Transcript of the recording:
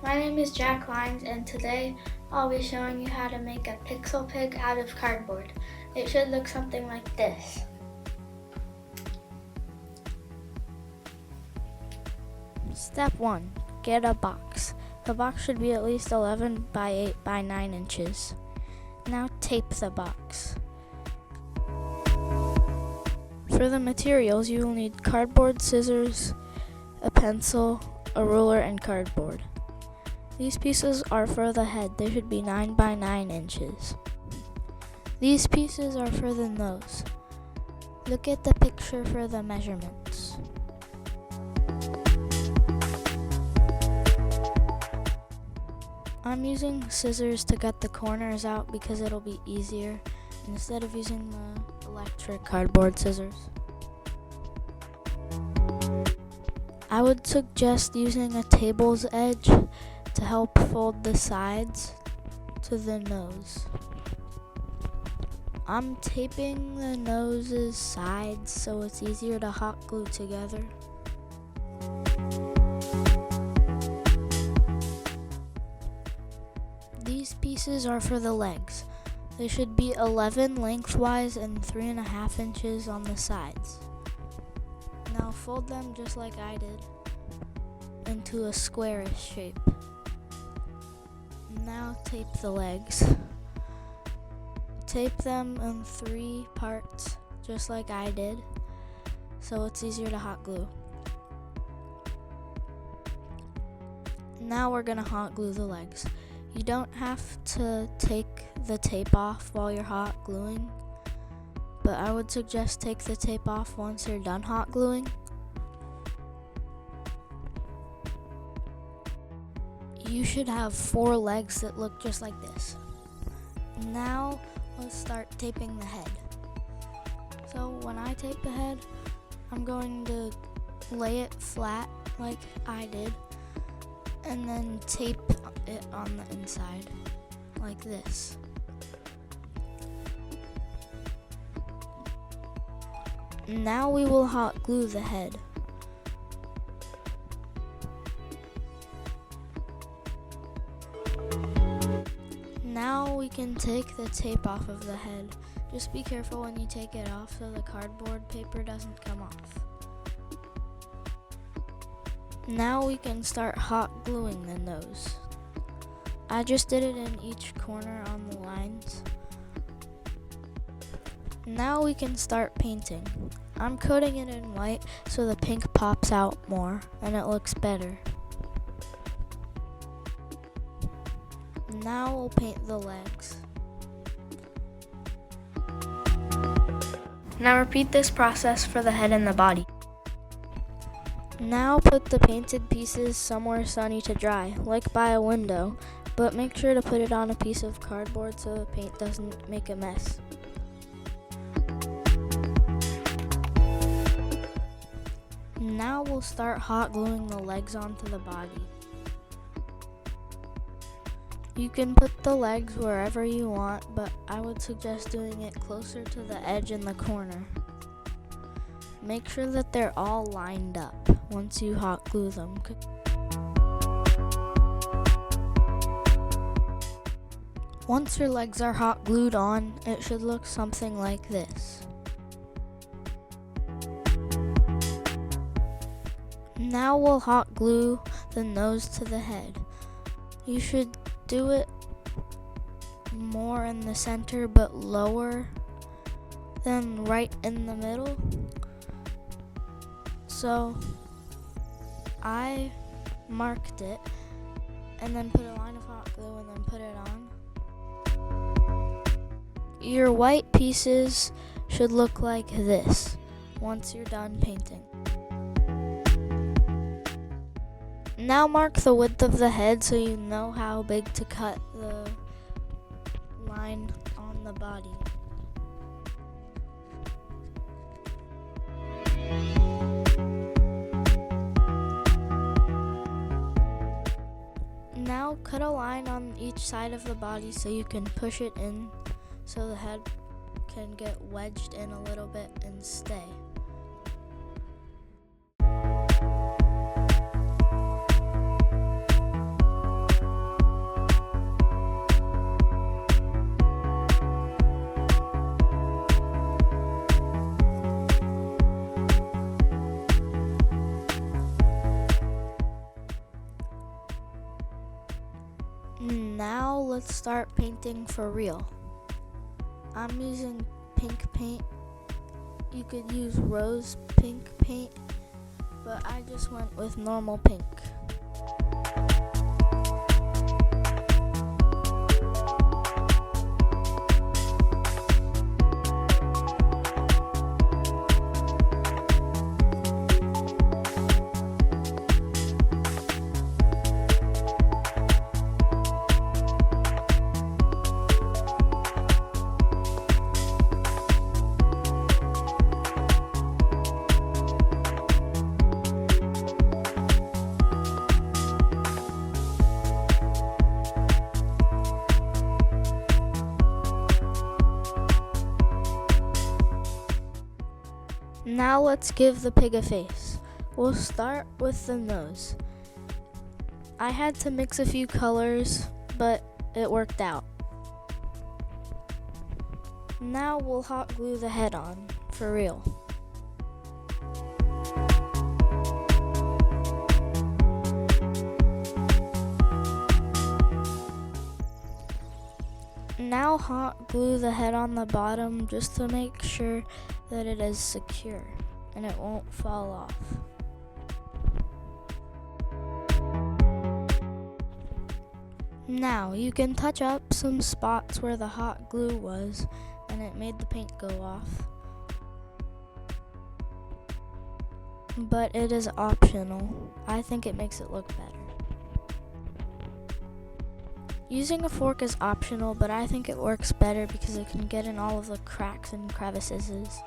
My name is Jack Lines, and today I'll be showing you how to make a pixel pig out of cardboard. It should look something like this. Step 1. Get a box. The box should be at least 11 by 8 by 9 inches. Now tape the box. For the materials, you will need cardboard, scissors, a pencil, a ruler, and cardboard. These pieces are for the head. They should be 9 by 9 inches. These pieces are for the nose. Look at the picture for the measurements. I'm using scissors to cut the corners out because it'll be easier instead of using the electric cardboard scissors. I would suggest using a table's edge to help fold the sides to the nose. I'm taping the nose's sides so it's easier to hot glue together. These pieces are for the legs. They should be 11 lengthwise and 3.5 inches on the sides. Now fold them just like I did into a squarish shape. Now tape the legs. Tape them in 3 parts just like I did so it's easier to hot glue. Now we're gonna hot glue the legs. You don't have to take the tape off while you're hot gluing, but I would suggest take the tape off once you're done hot gluing. You should have 4 legs that look just like this. Now let's start taping the head. So when I tape the head, I'm going to lay it flat like I did and then tape it on the inside like this. Now we will hot glue the head. Now we can take the tape off of the head. Just be careful when you take it off so the cardboard paper doesn't come off. Now we can start hot gluing the nose. I just did it in each corner on the lines. Now we can start painting. I'm coating it in white so the pink pops out more and it looks better. Now we'll paint the legs. Now repeat this process for the head and the body. Now put the painted pieces somewhere sunny to dry, like by a window, but make sure to put it on a piece of cardboard so the paint doesn't make a mess. Now we'll start hot gluing the legs onto the body. You can put the legs wherever you want, but I would suggest doing it closer to the edge in the corner. Make sure that they're all lined up once you hot glue them. Once your legs are hot glued on, it should look something like this. Now we'll hot glue the nose to the head. You should do it more in the center but lower than right in the middle. So I marked it and then put a line of hot glue and then put it on. Your white pieces should look like this once you're done painting. Now mark the width of the head so you know how big to cut the line on the body. Now cut a line on each side of the body so you can push it in so the head can get wedged in a little bit and stay. Now let's start painting for real. I'm using pink paint. You could use rose pink paint, but I just went with normal pink. Now let's give the pig a face. We'll start with the nose. I had to mix a few colors, but it worked out. Now we'll hot glue the head on, for real. Now hot glue the head on the bottom just to make sure that it is secure and it won't fall off. Now you can touch up some spots where the hot glue was and it made the paint go off. But it is optional. I think it makes it look better. Using a fork is optional, but I think it works better because it can get in all of the cracks and crevices.